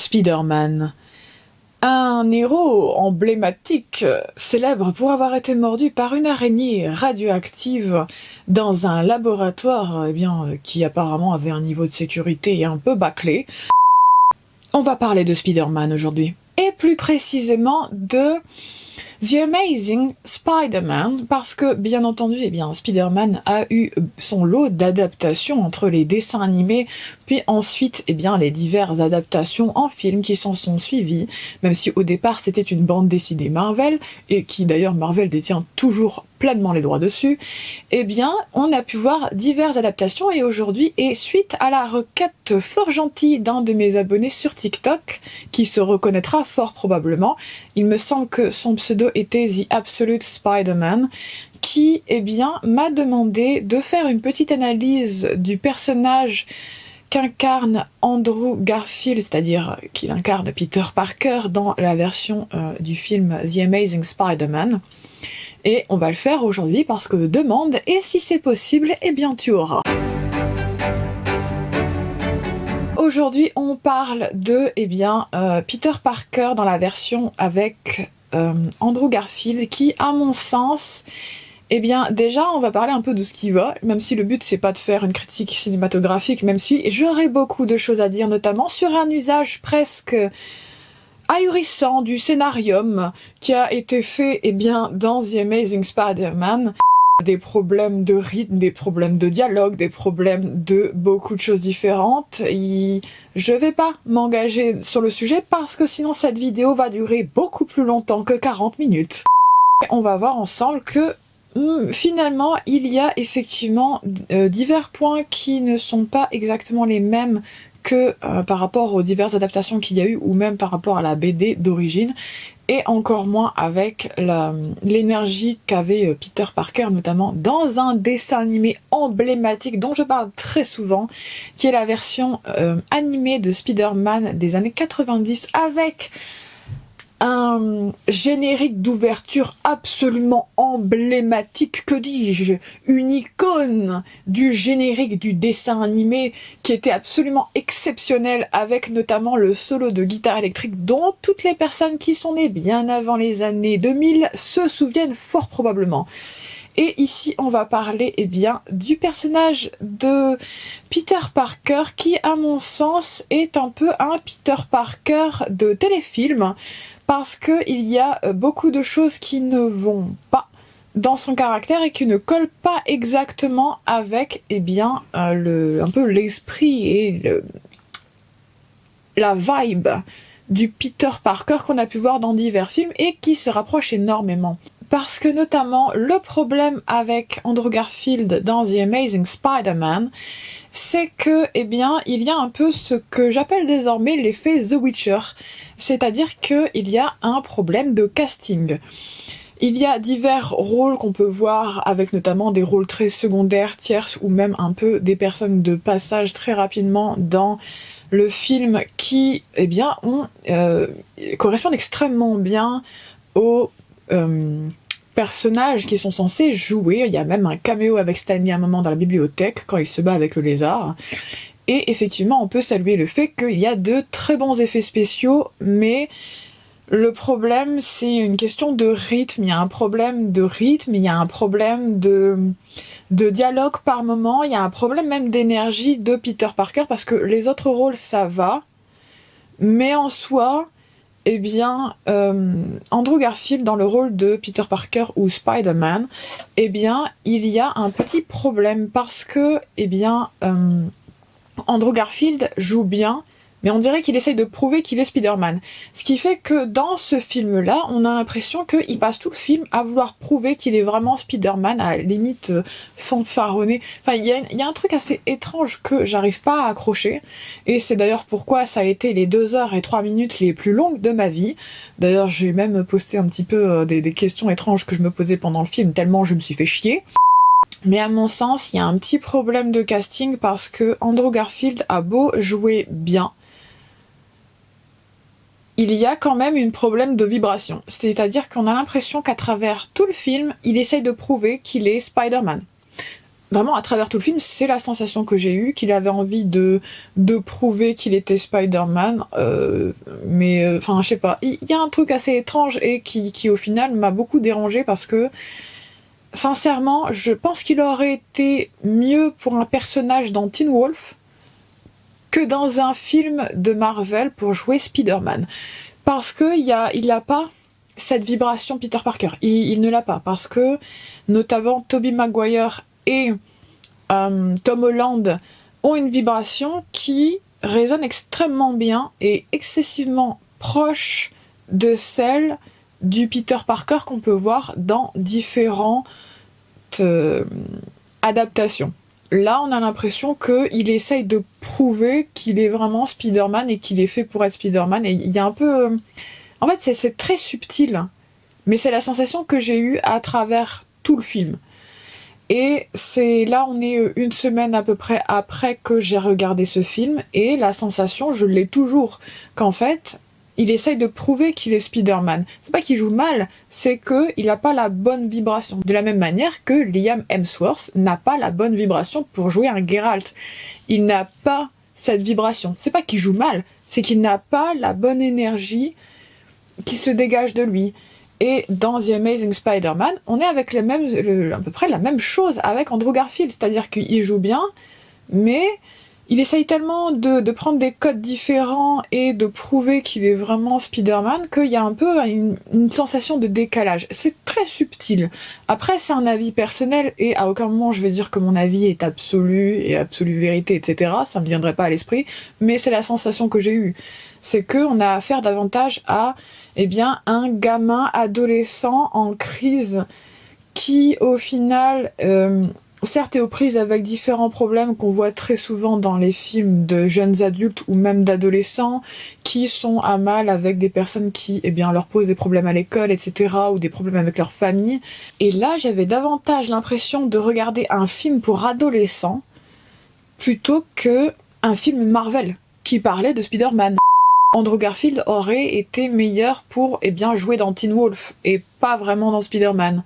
Spider-Man. Un héros emblématique, célèbre pour avoir été mordu par une araignée radioactive dans un laboratoire qui apparemment avait un niveau de sécurité un peu bâclé. On va parler de Spider-Man aujourd'hui. Et plus précisément de The Amazing Spider-Man, parce que, bien entendu, Spider-Man a eu son lot d'adaptations entre les dessins animés, puis ensuite, les diverses adaptations en film qui s'en sont suivies, même si au départ c'était une bande dessinée Marvel, et qui d'ailleurs Marvel détient toujours pleinement les droits dessus, on a pu voir diverses adaptations, et aujourd'hui, et suite à la requête fort gentille d'un de mes abonnés sur TikTok, qui se reconnaîtra fort probablement, il me semble que son pseudo était The Absolute Spider-Man, qui, m'a demandé de faire une petite analyse du personnage qu'incarne Andrew Garfield, c'est-à-dire qu'il incarne Peter Parker dans la version du film The Amazing Spider-Man. Et on va le faire aujourd'hui parce que demande, et si c'est possible, tu auras. Aujourd'hui, on parle de Peter Parker dans la version avec Andrew Garfield, qui, à mon sens, déjà, on va parler un peu de ce qui va, même si le but c'est pas de faire une critique cinématographique, même si j'aurais beaucoup de choses à dire, notamment sur un usage presque ahurissant du scénarium qui a été fait dans The Amazing Spider-Man. Des problèmes de rythme, des problèmes de dialogue, des problèmes de beaucoup de choses différentes. Je vais pas m'engager sur le sujet parce que sinon cette vidéo va durer beaucoup plus longtemps que 40 minutes. On va voir ensemble que finalement, il y a effectivement divers points qui ne sont pas exactement les mêmes que par rapport aux diverses adaptations qu'il y a eu, ou même par rapport à la BD d'origine, et encore moins avec l'énergie qu'avait Peter Parker, notamment dans un dessin animé emblématique dont je parle très souvent, qui est la version animée de Spider-Man des années 90, avec un générique d'ouverture absolument emblématique, que dis-je, une icône du générique du dessin animé qui était absolument exceptionnel, avec notamment le solo de guitare électrique dont toutes les personnes qui sont nées bien avant les années 2000 se souviennent fort probablement. Et ici, on va parler du personnage de Peter Parker qui, à mon sens, est un peu un Peter Parker de téléfilm, parce qu'il y a beaucoup de choses qui ne vont pas dans son caractère et qui ne collent pas exactement avec un peu l'esprit et la vibe du Peter Parker qu'on a pu voir dans divers films et qui se rapproche énormément. Parce que notamment, le problème avec Andrew Garfield dans The Amazing Spider-Man, c'est que, il y a un peu ce que j'appelle désormais l'effet The Witcher. C'est-à-dire qu'il y a un problème de casting. Il y a divers rôles qu'on peut voir, avec notamment des rôles très secondaires, tierces, ou même un peu des personnes de passage très rapidement dans le film qui, correspondent extrêmement bien aux personnages qui sont censés jouer. Il y a même un caméo avec Stanley à un moment dans la bibliothèque, quand il se bat avec le lézard. Et effectivement, on peut saluer le fait qu'il y a de très bons effets spéciaux, mais le problème, c'est une question de rythme. Il y a un problème de rythme, il y a un problème de dialogue par moment, il y a un problème même d'énergie de Peter Parker, parce que les autres rôles, ça va, mais en soi, Andrew Garfield dans le rôle de Peter Parker ou Spider-Man, il y a un petit problème, parce que, Andrew Garfield joue bien, mais on dirait qu'il essaye de prouver qu'il est Spider-Man. Ce qui fait que dans ce film-là, on a l'impression qu'il passe tout le film à vouloir prouver qu'il est vraiment Spider-Man, à la limite fanfaronner. Enfin, il y a un truc assez étrange que j'arrive pas à accrocher, et c'est d'ailleurs pourquoi ça a été les 2 heures et 3 minutes les plus longues de ma vie. D'ailleurs, j'ai même posté un petit peu des questions étranges que je me posais pendant le film, tellement je me suis fait chier. Mais à mon sens, il y a un petit problème de casting, parce que Andrew Garfield a beau jouer bien, il y a quand même un problème de vibration. C'est-à-dire qu'on a l'impression qu'à travers tout le film, il essaye de prouver qu'il est Spider-Man. vraiment à travers tout le film, c'est la sensation que j'ai eue, qu'il avait envie de prouver qu'il était Spider-Man, mais enfin je sais pas, il y a un truc assez étrange et qui au final m'a beaucoup dérangée parce que sincèrement, je pense qu'il aurait été mieux pour un personnage dans Teen Wolf que dans un film de Marvel pour jouer Spider-Man. Parce que il n'a pas cette vibration Peter Parker. Il ne l'a pas. Parce que, notamment, Tobey Maguire et Tom Holland ont une vibration qui résonne extrêmement bien et excessivement proche de celle du Peter Parker qu'on peut voir dans différentes adaptations. Là, on a l'impression qu'il essaye de prouver qu'il est vraiment Spider-Man et qu'il est fait pour être Spider-Man. Et il y a un peu... En fait, c'est très subtil, mais c'est la sensation que j'ai eue à travers tout le film. Et c'est là, on est une semaine à peu près après que j'ai regardé ce film, et la sensation, je l'ai toujours, qu'en fait, il essaye de prouver qu'il est Spider-Man. C'est pas qu'il joue mal, c'est qu'il n'a pas la bonne vibration. De la même manière que Liam Hemsworth n'a pas la bonne vibration pour jouer un Geralt. Il n'a pas cette vibration. C'est pas qu'il joue mal, c'est qu'il n'a pas la bonne énergie qui se dégage de lui. Et dans The Amazing Spider-Man, on est avec à peu près la même chose avec Andrew Garfield, c'est-à-dire qu'il joue bien, mais il essaye tellement de prendre des codes différents et de prouver qu'il est vraiment Spider-Man qu'il y a un peu une sensation de décalage. C'est très subtil. Après, c'est un avis personnel et à aucun moment je vais dire que mon avis est absolu et absolue vérité, etc. Ça ne me viendrait pas à l'esprit, mais c'est la sensation que j'ai eue. C'est qu'on a affaire davantage à un gamin adolescent en crise qui, au final, certes est aux prises avec différents problèmes qu'on voit très souvent dans les films de jeunes adultes ou même d'adolescents qui sont à mal avec des personnes qui leur posent des problèmes à l'école, etc. ou des problèmes avec leur famille. Et là, j'avais davantage l'impression de regarder un film pour adolescents plutôt que un film Marvel qui parlait de Spider-Man. Andrew Garfield aurait été meilleur pour jouer dans Teen Wolf et pas vraiment dans Spider-Man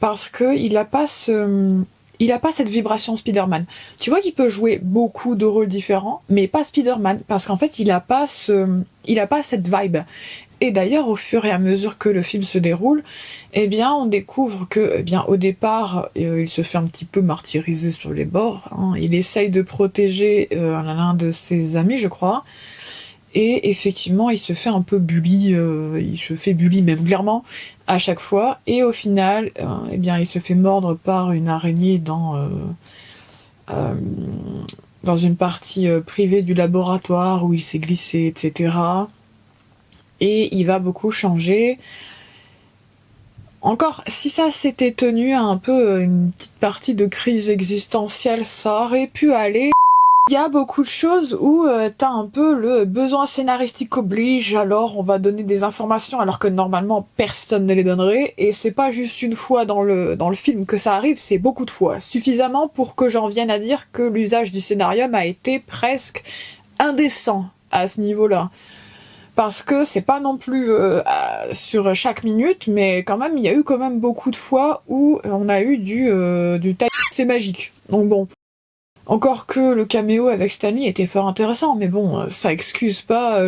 parce que il a pas cette vibration Spider-Man. Tu vois qu'il peut jouer beaucoup de rôles différents mais pas Spider-Man parce qu'en fait il a pas cette vibe. Et d'ailleurs, au fur et à mesure que le film se déroule, on découvre que, au départ, il se fait un petit peu martyriser sur les bords. Hein. Il essaye de protéger l'un de ses amis, je crois. Et effectivement, il se fait un peu bully, il se fait bully même clairement à chaque fois. Et au final, il se fait mordre par une araignée dans une partie privée du laboratoire où il s'est glissé, etc. Et il va beaucoup changer. Encore, si ça s'était tenu à un peu une petite partie de crise existentielle, ça aurait pu aller. Il y a beaucoup de choses où t'as un peu le besoin scénaristique oblige, alors on va donner des informations alors que normalement personne ne les donnerait, et c'est pas juste une fois dans le film que ça arrive, c'est beaucoup de fois. Suffisamment pour que j'en vienne à dire que l'usage du scénarium a été presque indécent à ce niveau-là. Parce que c'est pas non plus sur chaque minute, mais quand même, il y a eu quand même beaucoup de fois où on a eu du c'est magique. Donc bon. Encore que le caméo avec Stanley était fort intéressant, mais bon, ça excuse pas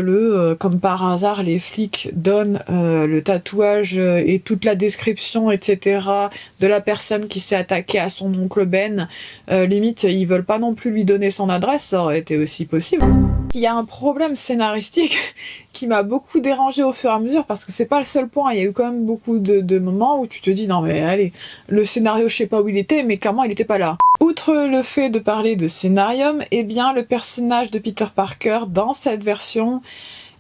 comme par hasard, les flics donnent le tatouage et toute la description, etc. de la personne qui s'est attaquée à son oncle Ben. Limite, ils veulent pas non plus lui donner son adresse, ça aurait été aussi possible. Il y a un problème scénaristique qui m'a beaucoup dérangé au fur et à mesure, parce que c'est pas le seul point, il y a eu quand même beaucoup de moments où tu te dis, non mais allez, le scénario je sais pas où il était, mais clairement il était pas là. Outre le fait de parler de scénarium, le personnage de Peter Parker dans cette version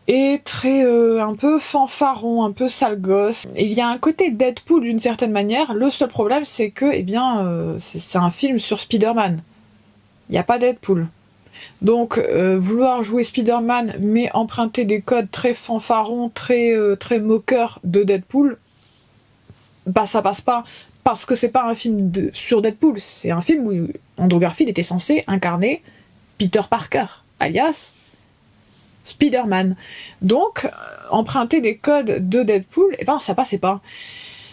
est très un peu fanfaron, un peu sale gosse. Il y a un côté Deadpool d'une certaine manière. Le seul problème c'est que c'est un film sur Spider-Man. Il n'y a pas Deadpool. Donc vouloir jouer Spider-Man mais emprunter des codes très fanfarons, très moqueurs de Deadpool, ça passe pas. Parce que c'est pas un film sur Deadpool, c'est un film où Andrew Garfield était censé incarner Peter Parker, alias Spider-Man. Donc, emprunter des codes de Deadpool, ça passait pas.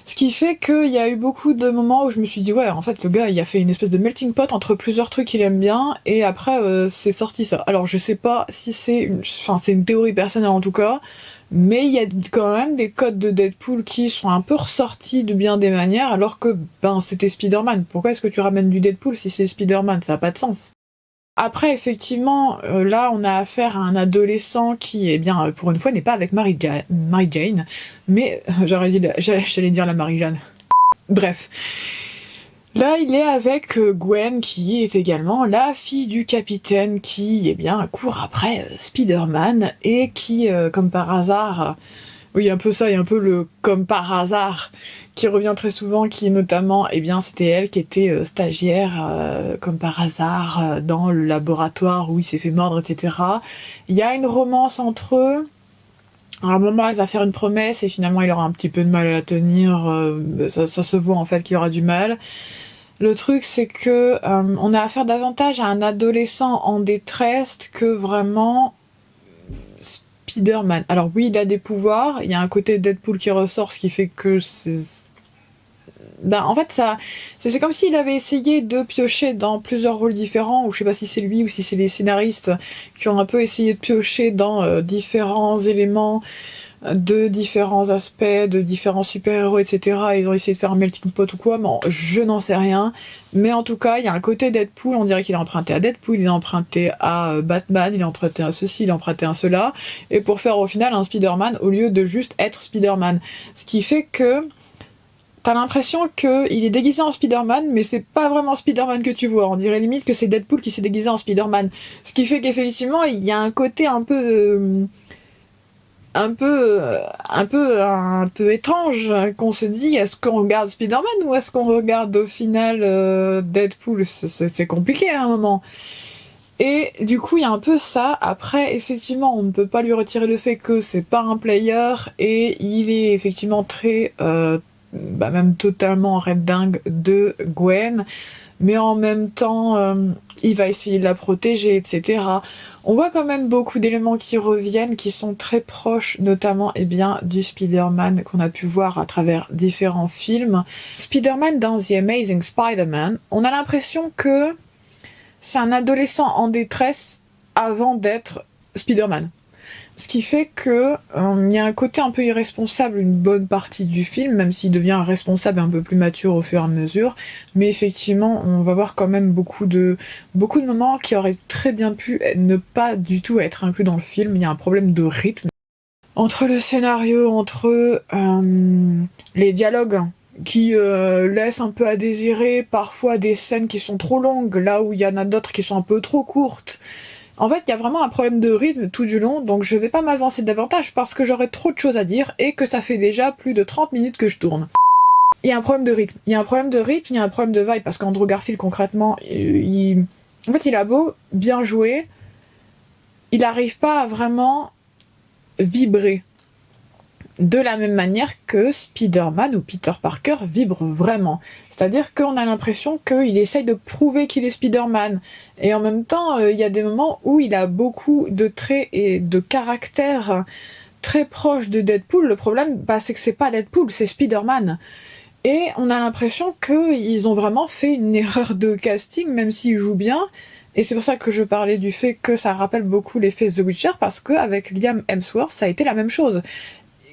Ce qui fait qu'il y a eu beaucoup de moments où je me suis dit ouais, en fait le gars il a fait une espèce de melting pot entre plusieurs trucs qu'il aime bien et après c'est sorti ça. Alors je sais pas si c'est une théorie personnelle en tout cas, mais il y a quand même des codes de Deadpool qui sont un peu ressortis de bien des manières alors que c'était Spider-Man. Pourquoi est-ce que tu ramènes du Deadpool si c'est Spider-Man? Ça a pas de sens. Après, effectivement, là, on a affaire à un adolescent qui, eh bien, pour une fois, n'est pas avec Mary Jane, mais j'allais dire la Marie-Jeanne. Bref. Là, il est avec Gwen, qui est également la fille du capitaine, qui, eh bien, court après Spider-Man, et qui, comme par hasard, oui, un peu ça, et un peu le comme par hasard, qui revient très souvent, qui notamment, eh bien, c'était elle qui était stagiaire, comme par hasard, dans le laboratoire où il s'est fait mordre, etc. Il y a une romance entre eux. À un moment, elle va faire une promesse et finalement, il aura un petit peu de mal à la tenir. Ça se voit en fait qu'il aura du mal. Le truc, c'est que on a affaire davantage à un adolescent en détresse que vraiment Spider-Man. Alors oui, il a des pouvoirs. Il y a un côté Deadpool qui ressort, ce qui fait que en fait, c'est comme s'il avait essayé de piocher dans plusieurs rôles différents, ou je sais pas si c'est lui ou si c'est les scénaristes qui ont un peu essayé de piocher dans différents éléments, de différents aspects, de différents super-héros, etc. Ils ont essayé de faire un melting pot ou quoi, mais je n'en sais rien. Mais en tout cas, il y a un côté Deadpool, on dirait qu'il est emprunté à Deadpool, il est emprunté à Batman, il est emprunté à ceci, il est emprunté à cela, et pour faire au final un Spider-Man au lieu de juste être Spider-Man. Ce qui fait que t'as l'impression qu'il est déguisé en Spider-Man, mais c'est pas vraiment Spider-Man que tu vois. On dirait limite que c'est Deadpool qui s'est déguisé en Spider-Man. Ce qui fait qu'effectivement, il y a un côté un peu étrange qu'on se dit, est-ce qu'on regarde Spider-Man ou est-ce qu'on regarde au final Deadpool? C'est compliqué à un moment. Et du coup, il y a un peu ça. Après, effectivement, on ne peut pas lui retirer le fait que c'est pas un player et il est effectivement très même totalement red dingue de Gwen, mais en même temps il va essayer de la protéger, etc. On voit quand même beaucoup d'éléments qui reviennent, qui sont très proches, notamment du Spider-Man qu'on a pu voir à travers différents films. Spider-Man dans The Amazing Spider-Man, on a l'impression que c'est un adolescent en détresse avant d'être Spider-Man. Ce qui fait que il y a un côté un peu irresponsable une bonne partie du film, même s'il devient responsable un peu plus mature au fur et à mesure. Mais effectivement, on va voir quand même beaucoup de moments qui auraient très bien pu ne pas du tout être inclus dans le film. Il y a un problème de rythme. Entre le scénario, entre les dialogues qui laissent un peu à désirer, parfois des scènes qui sont trop longues, là où il y en a d'autres qui sont un peu trop courtes. En fait, il y a vraiment un problème de rythme tout du long, donc je vais pas m'avancer davantage parce que j'aurai trop de choses à dire et que ça fait déjà plus de 30 minutes que je tourne. Il y a un problème de rythme, il y a un problème de rythme, il y a un problème de vibe parce qu'Andrew Garfield concrètement, il a beau bien jouer, il n'arrive pas à vraiment vibrer de la même manière que Spider-Man ou Peter Parker vibre vraiment. C'est-à-dire qu'on a l'impression qu'il essaye de prouver qu'il est Spider-Man. Et en même temps, il y a des moments où il a beaucoup de traits et de caractères très proches de Deadpool. Le problème, c'est que c'est pas Deadpool, c'est Spider-Man. Et on a l'impression qu'ils ont vraiment fait une erreur de casting, même s'ils jouent bien. Et c'est pour ça que je parlais du fait que ça rappelle beaucoup l'effet The Witcher, parce qu'avec Liam Hemsworth, ça a été la même chose.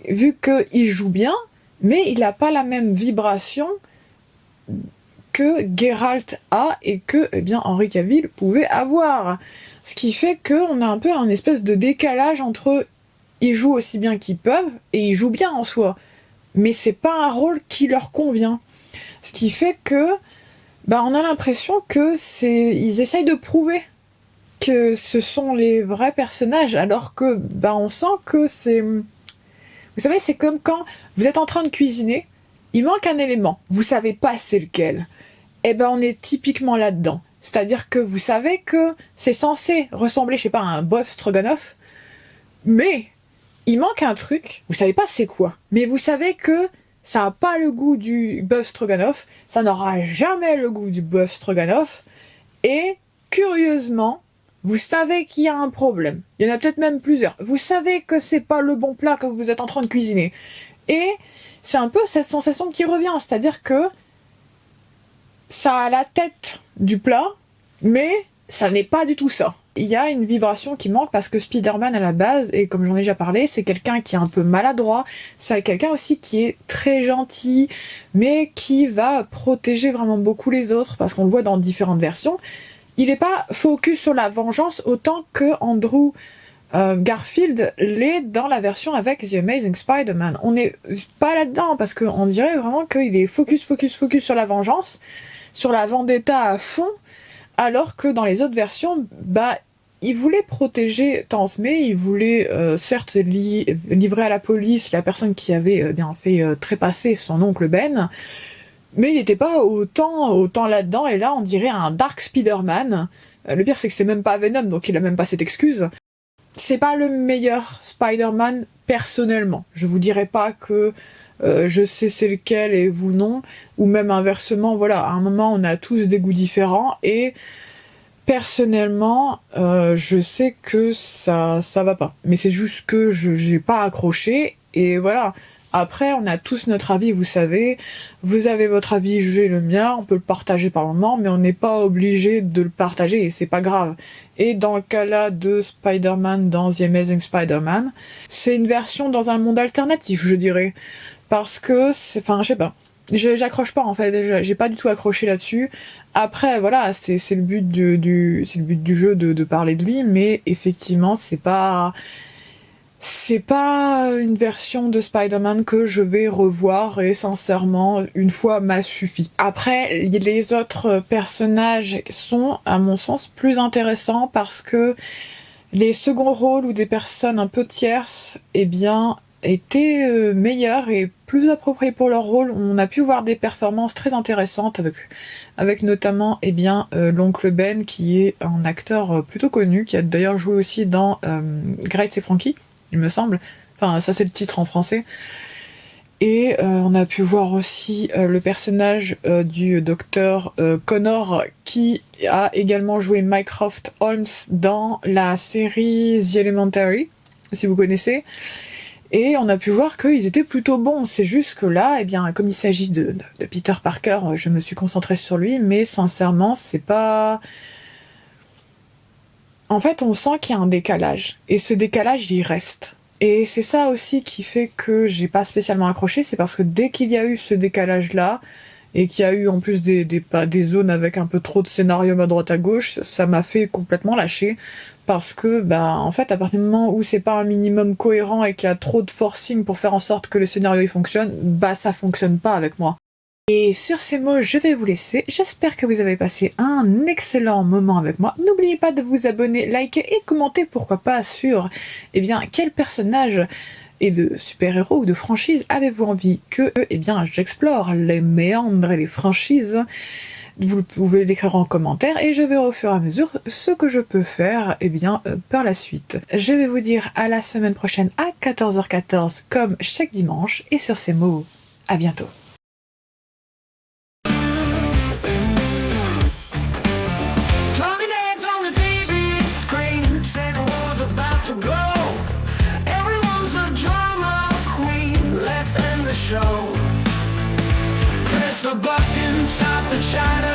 Vu qu'il joue bien, mais il n'a pas la même vibration que Geralt a et que Henry Cavill pouvait avoir. Ce qui fait qu'on a un peu un espèce de décalage entre ils jouent aussi bien qu'ils peuvent et ils jouent bien en soi. Mais c'est pas un rôle qui leur convient. Ce qui fait que on a l'impression que ils essayent de prouver que ce sont les vrais personnages alors que on sent que c'est... Vous savez, c'est comme quand vous êtes en train de cuisiner, il manque un élément, vous savez pas c'est lequel. On est typiquement là-dedans. C'est-à-dire que vous savez que c'est censé ressembler, je sais pas, à un bœuf stroganoff, mais il manque un truc, vous savez pas c'est quoi, mais vous savez que ça n'a pas le goût du bœuf stroganoff, ça n'aura jamais le goût du bœuf stroganoff, et curieusement, vous savez qu'il y a un problème. Il y en a peut-être même plusieurs. Vous savez que c'est pas le bon plat que vous êtes en train de cuisiner. Et c'est un peu cette sensation qui revient, c'est-à-dire que ça a la tête du plat, mais ça n'est pas du tout ça. Il y a une vibration qui manque parce que Spider-Man à la base, et comme j'en ai déjà parlé, c'est quelqu'un qui est un peu maladroit, c'est quelqu'un aussi qui est très gentil, mais qui va protéger vraiment beaucoup les autres, parce qu'on le voit dans différentes versions. Il n'est pas focus sur la vengeance autant que Andrew Garfield l'est dans la version avec The Amazing Spider-Man. On n'est pas là-dedans, parce qu'on dirait vraiment qu'il est focus sur la vengeance, sur la vendetta à fond, alors que dans les autres versions, il voulait protéger Tante May, il voulait certes livrer à la police la personne qui avait bien fait trépasser son oncle Ben, mais il n'était pas autant là-dedans, et là on dirait un Dark Spider-Man. Le pire c'est que c'est même pas Venom, donc il a même pas cette excuse. C'est pas le meilleur Spider-Man personnellement. Je vous dirais pas que je sais c'est lequel et vous non, ou même inversement, voilà, à un moment on a tous des goûts différents, et personnellement je sais que ça va pas, mais c'est juste que j'ai pas accroché, et voilà. Après on a tous notre avis, vous savez, vous avez votre avis, j'ai le mien, on peut le partager par moment, mais on n'est pas obligé de le partager, et c'est pas grave. Et dans le cas là de Spider-Man dans The Amazing Spider-Man, c'est une version dans un monde alternatif, je dirais. Parce que, je sais pas, j'accroche pas en fait, j'ai pas du tout accroché là-dessus. Après, voilà, c'est le but du jeu de parler de lui, mais effectivement, c'est pas une version de Spider-Man que je vais revoir, et sincèrement, une fois m'a suffi. Après, les autres personnages sont, à mon sens, plus intéressants parce que les seconds rôles ou des personnes un peu tierces, étaient meilleurs et plus appropriés pour leur rôle. On a pu voir des performances très intéressantes avec notamment l'oncle Ben, qui est un acteur plutôt connu, qui a d'ailleurs joué aussi dans Grace et Frankie, il me semble. Enfin, ça c'est le titre en français. Et on a pu voir aussi le personnage du docteur Connor, qui a également joué Mycroft Holmes dans la série The Elementary, si vous connaissez. Et on a pu voir qu'ils étaient plutôt bons. C'est juste que là, comme il s'agit de Peter Parker, je me suis concentrée sur lui, mais sincèrement, c'est pas... En fait, on sent qu'il y a un décalage. Et ce décalage, il reste. Et c'est ça aussi qui fait que j'ai pas spécialement accroché, c'est parce que dès qu'il y a eu ce décalage-là, et qu'il y a eu en plus des zones avec un peu trop de scénario à droite à gauche, ça m'a fait complètement lâcher. Parce que, en fait, à partir du moment où c'est pas un minimum cohérent et qu'il y a trop de forcing pour faire en sorte que le scénario il fonctionne, ça fonctionne pas avec moi. Et sur ces mots, je vais vous laisser. J'espère que vous avez passé un excellent moment avec moi. N'oubliez pas de vous abonner, liker et commenter, pourquoi pas, sur, quel personnage et de super-héros ou de franchise avez-vous envie que, j'explore les méandres et les franchises. Vous pouvez l'écrire en commentaire et je vais au fur et à mesure ce que je peux faire par la suite. Je vais vous dire à la semaine prochaine à 14h14 comme chaque dimanche, et sur ces mots, à bientôt. Press the button, stop the chatter.